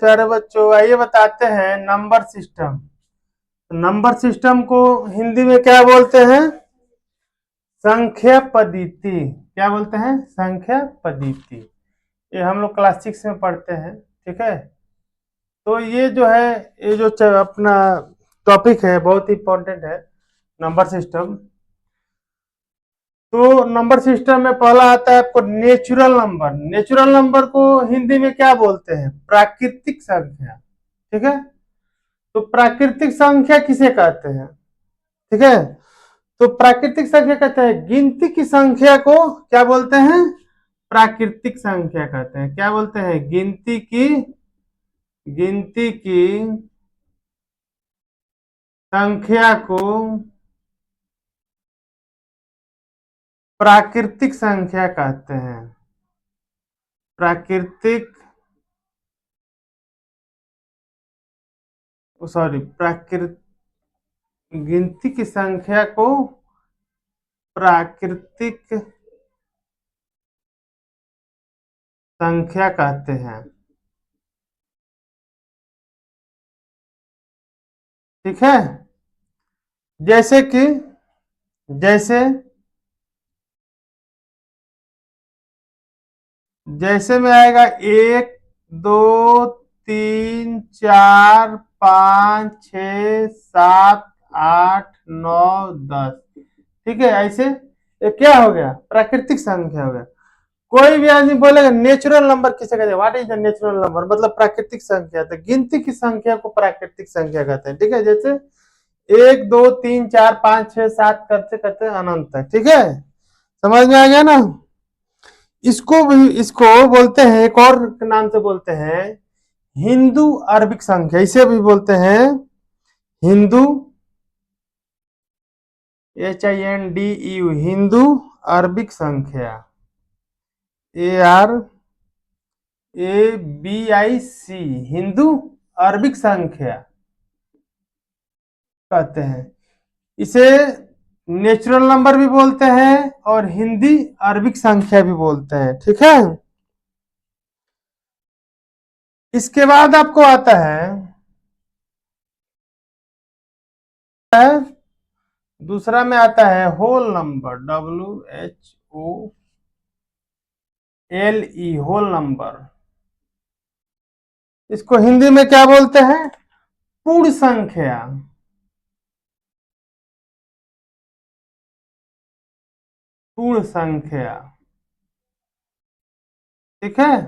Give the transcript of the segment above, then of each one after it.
प्यारे बच्चों, आइए बताते हैं नंबर सिस्टम। नंबर सिस्टम को हिंदी में क्या बोलते हैं? संख्या पद्धति। क्या बोलते हैं? संख्या पद्धति। ये हम लोग क्लास 6 में पढ़ते हैं, ठीक है। तो ये जो है, ये जो अपना टॉपिक है बहुत ही इंपॉर्टेंट है, नंबर सिस्टम। तो नंबर सिस्टम में पहला आता है आपको नेचुरल नंबर। नेचुरल नंबर को हिंदी में क्या बोलते हैं? प्राकृतिक संख्या, ठीक है। तो प्राकृतिक संख्या किसे कहते हैं? ठीक है। तो प्राकृतिक संख्या कहते हैं गिनती की संख्या को क्या बोलते हैं? प्राकृतिक संख्या कहते हैं। क्या बोलते हैं? गिनती की संख्या को प्राकृतिक संख्या कहते हैं। प्राकृतिक प्राकृत गिनती की संख्या को प्राकृतिक संख्या कहते हैं, ठीक है। जैसे कि जैसे जैसे में आएगा 1 2 3 4 5 6 7 8 9 10, ठीक है। ऐसे ये क्या हो गया? प्राकृतिक संख्या हो गया। कोई भी आदमी बोलेगा नेचुरल नंबर किसे कहते हैं? What is the natural number? मतलब प्राकृतिक संख्या। तो गिनती की संख्या को प्राकृतिक संख्या कहते हैं, ठीक है। जैसे 1 2 3 4 5 6 7 करते करते अनंत तक, ठीक है। समझ में आ गया ना? इसको बोलते हैं, एक और नाम से बोलते हैं हिंदू अरबिक संख्या। इसे भी बोलते हैं हिंदू, HINDU, हिंदू अरबिक संख्या। ARABIC, हिंदू अरबिक संख्या कहते हैं। इसे नेचुरल नंबर भी बोलते हैं और हिंदी अरबिक संख्या भी बोलते हैं, ठीक है। इसके बाद आपको आता है दूसरा में आता है whole number, WHOLE, whole number. इसको हिंदी में क्या बोलते हैं? पूर्ण संख्या। पूर्ण संख्या, ठीक है।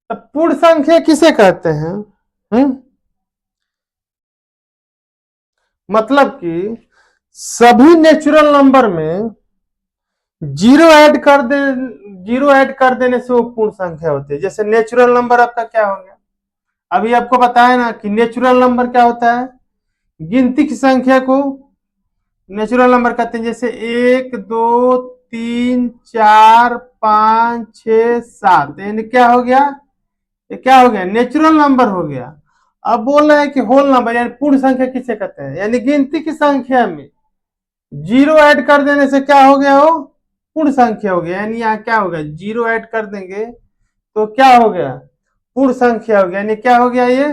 तो पूर्ण संख्या किसे कहते हैं? मतलब कि सभी नेचुरल नंबर में जीरो ऐड कर देने से वो पूर्ण संख्या होती है। जैसे नेचुरल नंबर आपका क्या हो गया? अभी आपको बताया ना कि नेचुरल नंबर क्या होता है? गिनती की संख्या को नेचुरल नंबर कहते हैं। जैसे 1 2 3 4 5 6 7, यानी क्या हो गया? ये क्या हो गया? नेचुरल नंबर हो गया। अब बोल रहे हैं कि होल नंबर यानी पूर्ण संख्या किसे कहते हैं? यानी गिनती की संख्या में जीरो ऐड कर देने से क्या हो गया? वो पूर्ण संख्या हो गया। यानी यहाँ क्या हो गया? जीरो ऐड कर देंगे तो क्या हो गया? पूर्ण संख्या हो गया। यानी क्या हो गया? ये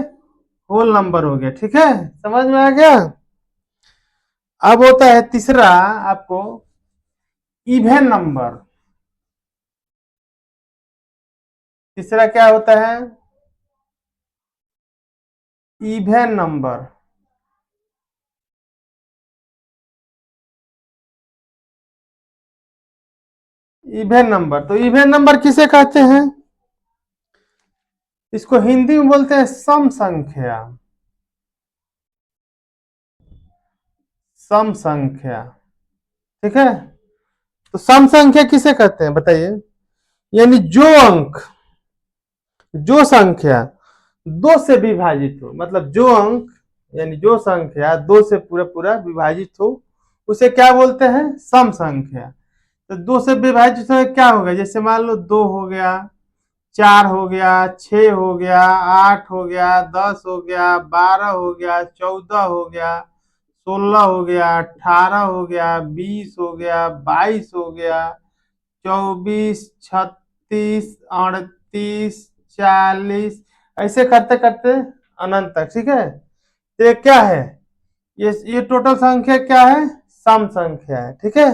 होल नंबर हो गया, ठीक है। समझ में आ गया? अब होता है तीसरा आपको इवन नंबर। तीसरा क्या होता है? Even number. इवन नंबर, तो इवन नंबर किसे कहते हैं? इसको हिंदी में बोलते हैं सम संख्या। सम संख्या, ठीक है। तो सम संख्या किसे कहते हैं बताइए? यानी जो संख्या दो से विभाजित हो, मतलब जो अंक यानी जो संख्या दो से पूरा पूरा विभाजित हो, उसे क्या बोलते हैं? सम संख्या। तो दो से विभाजित हो क्या होगा? जैसे मान लो 2 हो गया, 4 हो गया, 6 हो गया, 8 हो गया, 10 हो गया, 12 हो गया, 14 हो गया, 16 हो गया, 18 हो गया, 20 हो गया, 22 हो गया, 24 36 38 40 ऐसे करते करते अनंत तक, ठीक है। तो ये क्या है, ये टोटल संख्या क्या है, सम संख्या है, ठीक है,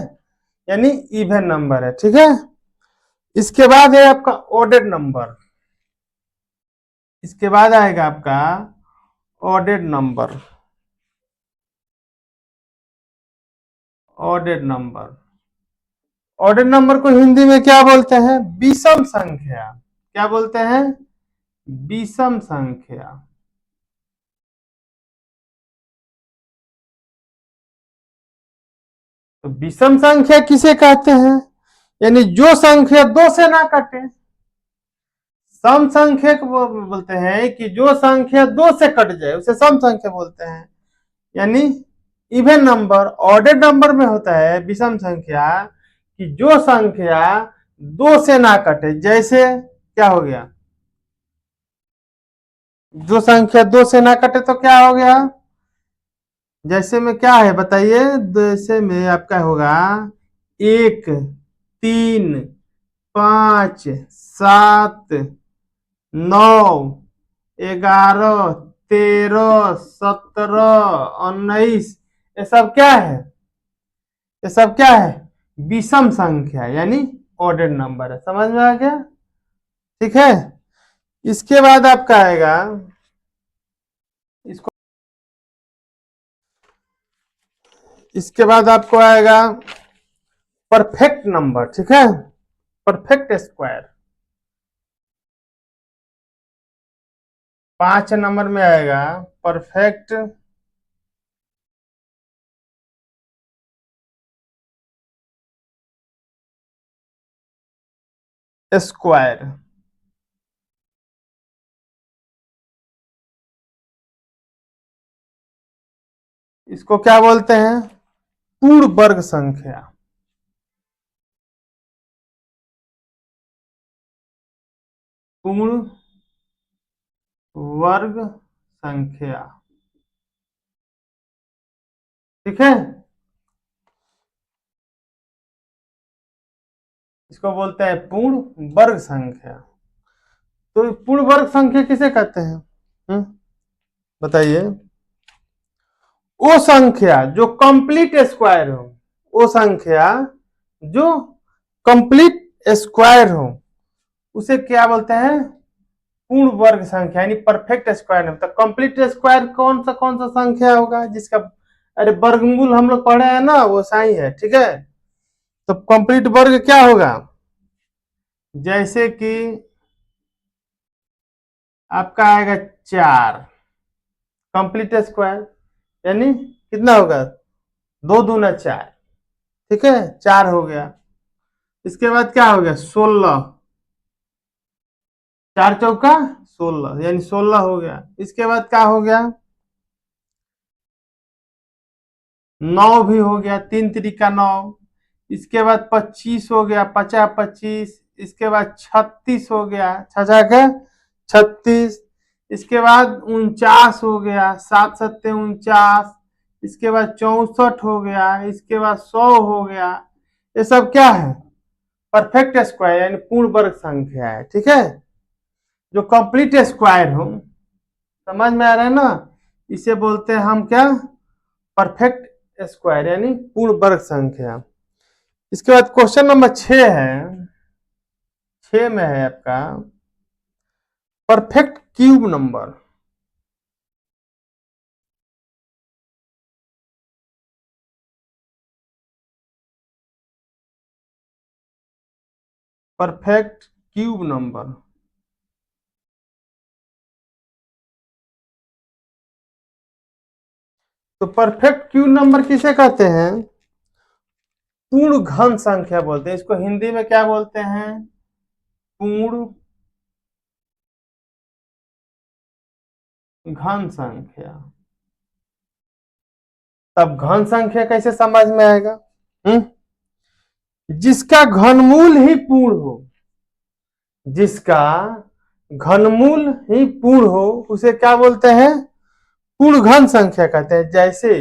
यानी इवन नंबर है, ठीक है। इसके बाद है आपका ऑडेड नंबर, इसके बाद आएगा आपका ऑडेड नंबर। ऑडेड नंबर, ऑडेड नंबर को हिंदी में क्या बोलते हैं, विषम संख्या। क्या बोलते हैं, विषम संख्या। तो विषम संख्या किसे कहते हैं, यानी जो संख्या दो से ना कटे। सम संख्या को बोलते हैं कि जो संख्या दो से कट जाए उसे सम संख्या बोलते हैं, यानी इवन नंबर। ऑडेड नंबर में होता है विषम संख्या कि जो संख्या दो से ना कटे, जैसे क्या हो गया, जो संख्या दो से ना कटे तो क्या हो गया, जैसे में क्या है बताइए, जैसे में आपका होगा 1, 3, 5, 7, 9, 11, 13, 17, 19, ये सब क्या है, ये सब क्या है, विषम संख्या यानी ऑडेड नंबर है। समझ में आ गया, ठीक है। इसके बाद आपका आएगा, इसको इसके बाद आपको आएगा परफेक्ट नंबर, ठीक है, परफेक्ट स्क्वायर। 5 नंबर में आएगा परफेक्ट स्क्वायर। इसको क्या बोलते हैं, पूर्ण वर्ग संख्या। पूर्ण वर्ग संख्या, ठीक है, इसको बोलते हैं पूर्ण वर्ग संख्या। तो पूर्ण वर्ग संख्या किसे कहते हैं, बताइए। वो संख्या जो कंप्लीट स्क्वायर हो, वो संख्या जो कंप्लीट स्क्वायर हो उसे क्या बोलते हैं, पूर्ण वर्ग संख्या यानी परफेक्ट स्क्वायर। तो कंप्लीट स्क्वायर कौन सा संख्या होगा जिसका, अरे वर्गमूल हम लोग पढ़े हैं ना, वो सही है, ठीक है। तो कंप्लीट वर्ग क्या होगा, जैसे कि आपका आएगा 4, कंप्लीट स्क्वायर यानी कितना होगा, 2 दूना 4, ठीक है, 4 हो गया। इसके बाद क्या हो गया, 16, 4 चौका 16 यानी 16 हो गया। इसके बाद क्या हो गया, 9 भी हो गया, 3 तिरिका 9। इसके बाद 25 हो गया, 50 25। इसके बाद 36 हो गया, छछा के 36। इसके बाद 49 हो गया, 7 सत्ते 49। इसके बाद 64 हो गया, इसके बाद 100 हो गया। ये सब क्या है, परफेक्ट स्क्वायर यानी पूर्ण वर्ग संख्या है, ठीक है, जो कंप्लीट स्क्वायर हो। समझ में आ रहा है ना, इसे बोलते हैं हम क्या, परफेक्ट स्क्वायर यानी पूर्ण वर्ग संख्या। इसके बाद क्वेश्चन नंबर 6 है, 6 में है आपका perfect cube number. Perfect cube number, तो परफेक्ट क्यूब नंबर किसे कहते हैं, पूर्ण घन संख्या बोलते हैं। इसको हिंदी में क्या बोलते हैं, पूर्ण घन संख्या। तब घन संख्या कैसे समझ में आएगा, जिसका घनमूल ही पूर्ण हो, जिसका घनमूल ही पूर्ण हो उसे क्या बोलते हैं, पूर्ण घन संख्या कहते हैं। जैसे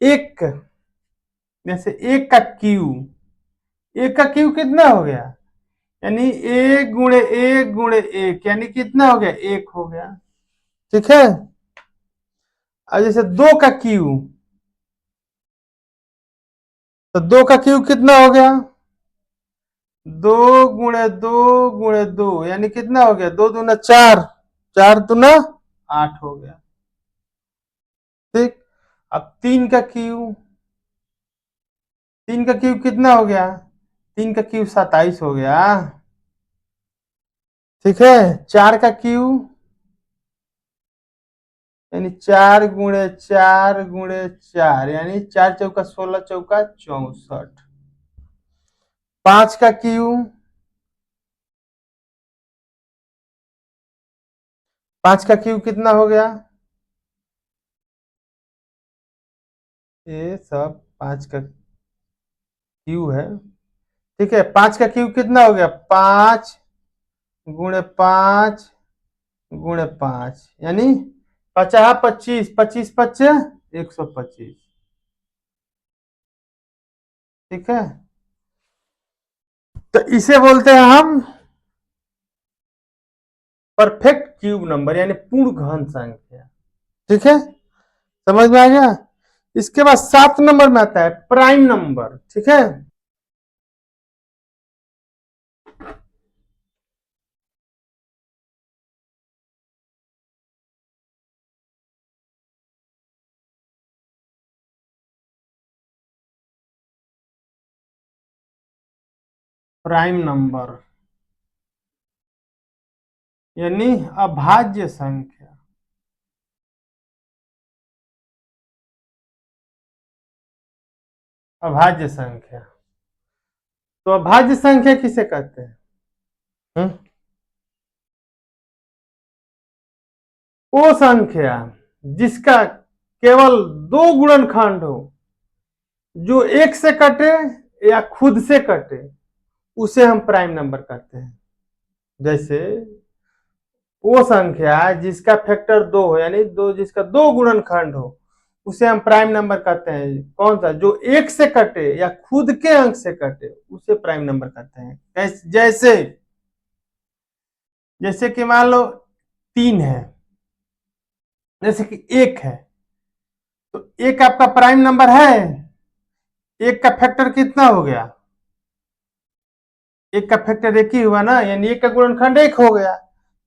एक, जैसे एक का क्यू, एक का क्यू कितना हो गया, यानी 1 × 1 × 1 यानी कितना हो गया, 1 हो गया। ठीक है। अब जैसे 2 का क्यूब, तो 2 का क्यूब कितना हो गया, 2 × 2 × 2 यानी कितना हो गया, 2 दूना 4, 4 दूना 8 हो गया। ठीक। अब 3 का क्यूब, 3 का क्यूब कितना हो गया, 3 का क्यूब 27 हो गया। ठीक है। 4 का क्यूब यानी 4 × 4 × 4 यानी 4 चौका 16 चौका 64। 5 का क्यूब, 5 का क्यूब कितना हो गया, ये सब 5 का क्यूब है। ठीक है। 5 का क्यूब कितना हो गया, 5 × 5 × 5 यानी 50 25 25 25 125। ठीक है। तो इसे बोलते हैं हम परफेक्ट क्यूब नंबर यानी पूर्ण घन संख्या। ठीक है, समझ में आ गया। इसके बाद 7 नंबर में आता है प्राइम नंबर। ठीक है। प्राइम नंबर यानी अभाज्य संख्या। अभाज्य संख्या, तो अभाज्य संख्या किसे कहते हैं, हुँ? वो संख्या जिसका केवल 2 गुणनखंड हो, जो एक से कटे या खुद से कटे, उसे हम प्राइम नंबर कहते हैं। जैसे वो संख्या जिसका फैक्टर 2 हो, यानी दो जिसका 2 गुणनखंड हो, उसे हम प्राइम नंबर कहते हैं। कौन सा, जो एक से कटे या खुद के अंक से कटे, उसे प्राइम नंबर कहते हैं। जैसे जैसे कि मान लो 3 है, जैसे कि 1 है, तो 1 आपका प्राइम नंबर है। 1 का फैक्टर कितना हो गया, 1 का फैक्टर 1 ही हुआ ना, यानी 1 का गुणनखंड 1 हो गया।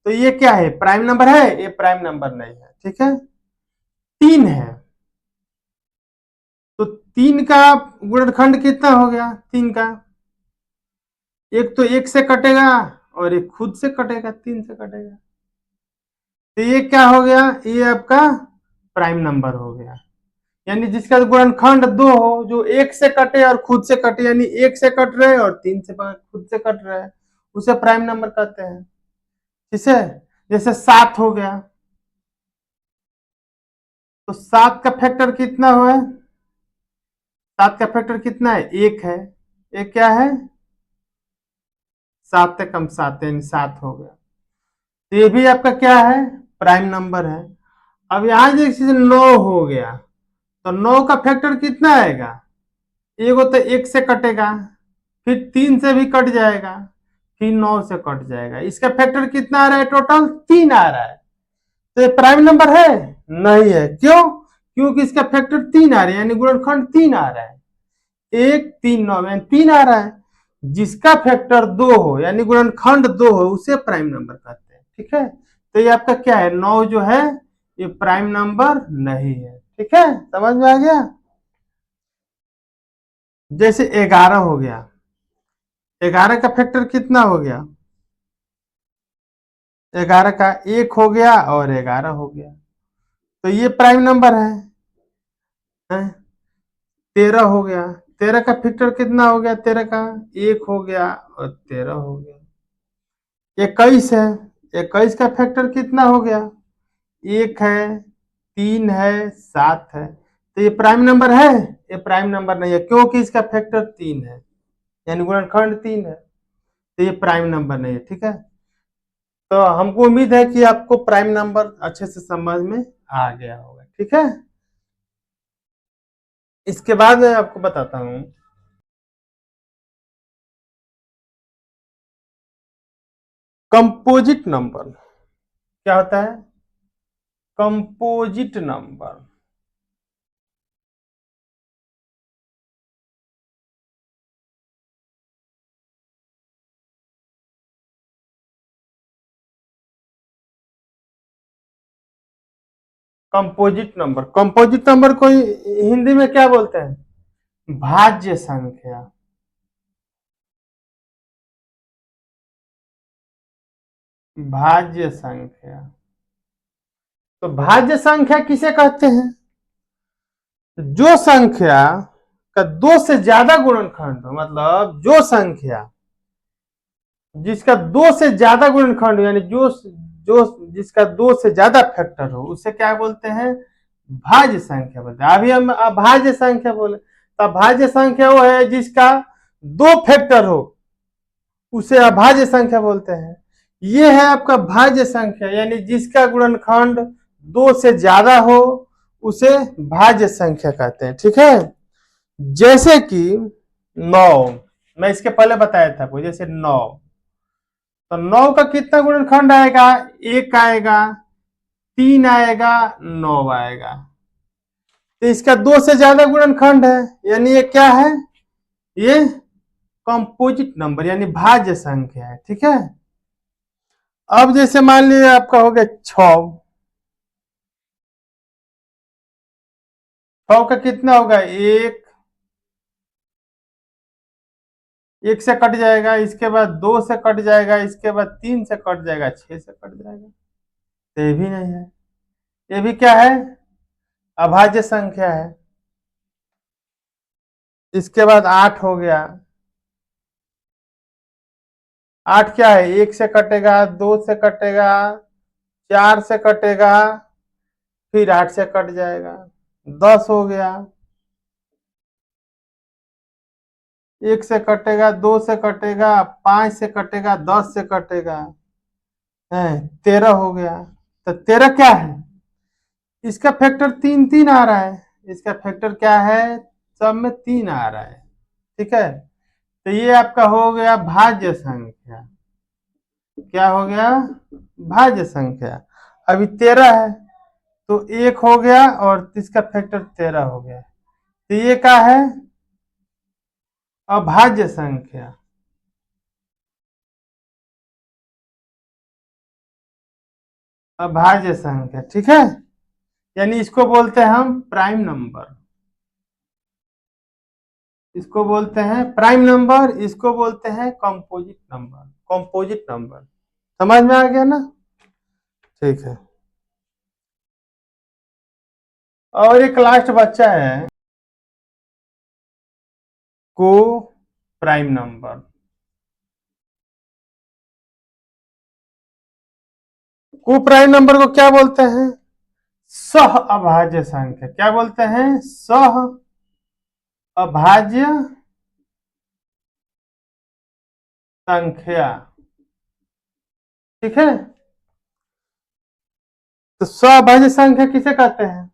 तो ये क्या है, प्राइम नंबर है, ये प्राइम नंबर नहीं है। ठीक है। 3 है, तो 3 का गुणनखंड कितना हो गया, 3 का, एक तो 1 से कटेगा और एक खुद से कटेगा, 3 से कटेगा। तो ये क्या हो गया, ये आपका प्राइम नंबर हो गया। यानी जिसका गुणनखंड 2 हो, जो 1 से कटे और खुद से कटे, यानी 1 से कट रहे और 3 से खुद से कट रहे, उसे प्राइम नंबर कहते हैं। ठीक है। जैसे 7 हो गया, तो 7 का फैक्टर कितना हुआ है, 7 का फैक्टर कितना है, 1 है। एक क्या है, 7 से कम 7 यानी 7 हो गया। तो ये भी आपका क्या है, प्राइम नंबर है। अब यहां जैसे 9 हो गया, तो 9 का फैक्टर कितना आएगा, एगो तो 1 से कटेगा, फिर 3 से भी कट जाएगा, फिर 9 से कट जाएगा। इसका फैक्टर कितना आ रहा है, टोटल 3 आ रहा है। तो ये प्राइम नंबर है, नहीं है। क्यों, क्योंकि इसका फैक्टर 3 आ रहा है, यानी गुणनखंड 3 आ रहा है। 1 3 9 यानी 3 आ रहा है। जिसका फैक्टर 2 हो, यानी गुणनखंड 2 हो, उसे प्राइम नंबर कहते हैं। ठीक है। तो ये आपका क्या है, 9 जो है ये प्राइम नंबर नहीं है। ठीक है, समझ में आ गया। जैसे 11 हो गया, 11 का फैक्टर कितना हो गया, 11 का 1 हो गया और 11 हो गया, तो ये प्राइम नंबर है? 13 हो गया, 13 का फैक्टर कितना हो गया, 13 का 1 हो गया और 13 हो गया। 21 है, 21 का फैक्टर कितना हो गया, 1 है, 3 है, 7 है। तो ये प्राइम नंबर है, ये प्राइम नंबर नहीं है, क्योंकि इसका फैक्टर 3 है, यानी गुणनखंड 3 है। तो ये प्राइम नंबर नहीं है। ठीक है। तो हमको उम्मीद है कि आपको प्राइम नंबर अच्छे से समझ में आ गया होगा। ठीक है। इसके बाद मैं आपको बताता हूँ कंपोजिट नंबर क्या होता है? कंपोजिट नंबर कंपोजिट नंबर को हिंदी में क्या बोलते हैं? भाज्य संख्या। भाज्य संख्या। तो भाज्य संख्या किसे कहते हैं? जो संख्या का दो से ज्यादा गुणनखंड हो, मतलब जो संख्या जिसका दो से ज्यादा गुणनखंड हो, यानी जो जो जिसका दो से ज्यादा फैक्टर हो, उसे क्या बोलते हैं? भाज्य संख्या बोलते हैं। अभी हम अभाज्य संख्या बोले, तो अभाज्य संख्या वो है जिसका दो फैक्टर हो, उसे अभाज्य संख्या बोलते हैं। ये है आपका भाज्य संख्या, यानी जिसका गुणनखंड दो से ज्यादा हो उसे भाज्य संख्या कहते हैं। ठीक है, जैसे कि 9, मैं इसके पहले बताया था आपको, जैसे 9, तो 9 का कितना गुणनखंड आएगा? 1 आएगा, 3 आएगा, 9 आएगा। तो इसका दो से ज्यादा गुणनखंड है, यानी ये क्या है? ये कंपोजिट नंबर यानी भाज्य संख्या है। ठीक है, अब जैसे मान लीजिए आपका हो गया 6, 6 का कितना होगा? 1 से कट जाएगा, इसके बाद 2 से कट जाएगा, इसके बाद 3 से कट जाएगा, 6 से कट जाएगा। तो ये भी नहीं है, ये भी क्या है? अभाज्य संख्या है। इसके बाद 8 हो गया, 8 क्या है? 1 से कटेगा, 2 से कटेगा, 4 से कटेगा, फिर 8 से कट जाएगा। 10 हो गया, 1 से कटेगा, 2 से कटेगा, 5 से कटेगा, 10 से कटेगा, है 13 हो गया। तो 13 क्या है? इसका फैक्टर 3 3 आ रहा है, इसका फैक्टर क्या है? सब में 3 आ रहा है। ठीक है, तो ये आपका हो गया भाज्य संख्या। क्या हो गया? भाज्य संख्या। अभी 13 है, तो 1 हो गया और इसका फैक्टर 13 हो गया, तो ये क्या है? अभाज्य संख्या। अभाज्य संख्या, ठीक है, यानी इसको बोलते हैं हम प्राइम नंबर। इसको बोलते हैं प्राइम नंबर, इसको बोलते हैं कंपोजिट नंबर। कंपोजिट नंबर समझ में आ गया ना? ठीक है, और एक लास्ट बच्चा है को प्राइम नंबर। को प्राइम नंबर को क्या बोलते हैं? सह अभाज्य संख्या। क्या बोलते हैं? सह अभाज्य संख्या। ठीक है, तो सह अभाज्य संख्या किसे कहते हैं?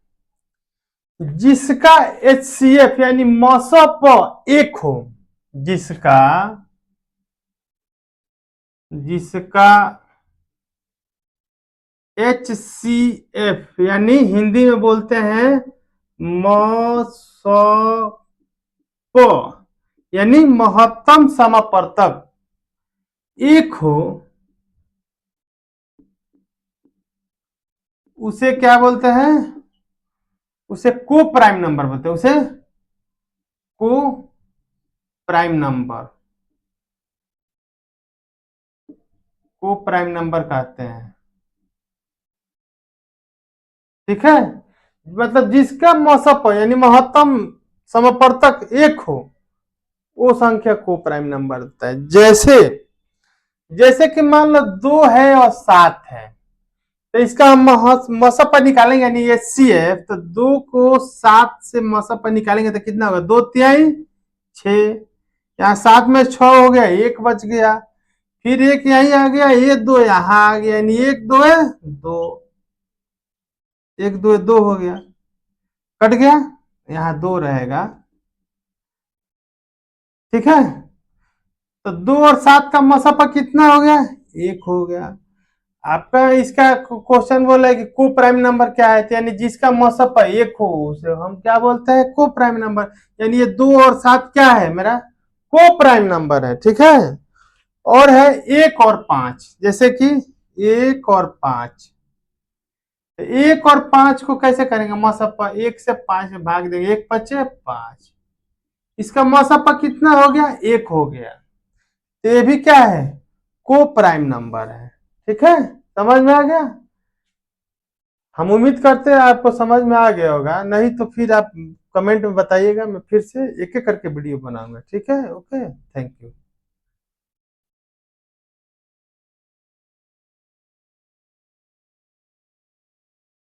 जिसका HCF यानी मसप 1 हो, जिसका जिसका HCF यानी हिंदी में बोलते हैं मसप, यानी महत्तम समापर्तक 1 हो, उसे क्या बोलते हैं? उसे को प्राइम नंबर बोलते हैं। उसे को प्राइम नंबर, को प्राइम नंबर कहते हैं। ठीक है, मतलब जिसका मसप यानी महत्तम समापर्तक 1 हो, वो संख्या को प्राइम नंबर होता है। जैसे जैसे कि मान लो 2 है और 7 है, तो इसका हम मसप निकालेंगे यानी HCF, तो 2 को 7 से मसप निकालेंगे तो कितना होगा? 2 तिहाई 6, यहाँ 7 में 6 हो गया, 1 बच गया, फिर 1 यहीं आ गया, ये 2 यहाँ आ गया, यानी 1 2 है 2, 1 2 2 हो गया, कट गया, यहाँ 2 रहेगा। ठीक है, तो 2 और 7 का मसफा कितना हो गया? एक हो गया। आपका इसका क्वेश्चन बोला है कि को प्राइम नंबर क्या है, तो यानी जिसका मौसम एक हो उसे हम क्या बोलते हैं, को प्राइम नंबर। यानी ये 2 और 7 क्या है, मेरा को प्राइम नंबर है, ठीक है। और है 1 और 5, जैसे कि 1 और 5, 1 और 5 को कैसे करेंगे, मौसम 1 से 5 में भाग देंगे, 1 5 5, इसका मौसम कितना हो गया, 1 हो गया। तो ये भी क्या है, को प्राइम नंबर है, ठीक है। समझ में आ गया। हम उम्मीद करते हैं आपको समझ में आ गया होगा, नहीं तो फिर आप कमेंट में बताइएगा, मैं फिर से एक एक करके वीडियो बनाऊंगा, ठीक है। Okay, thank you.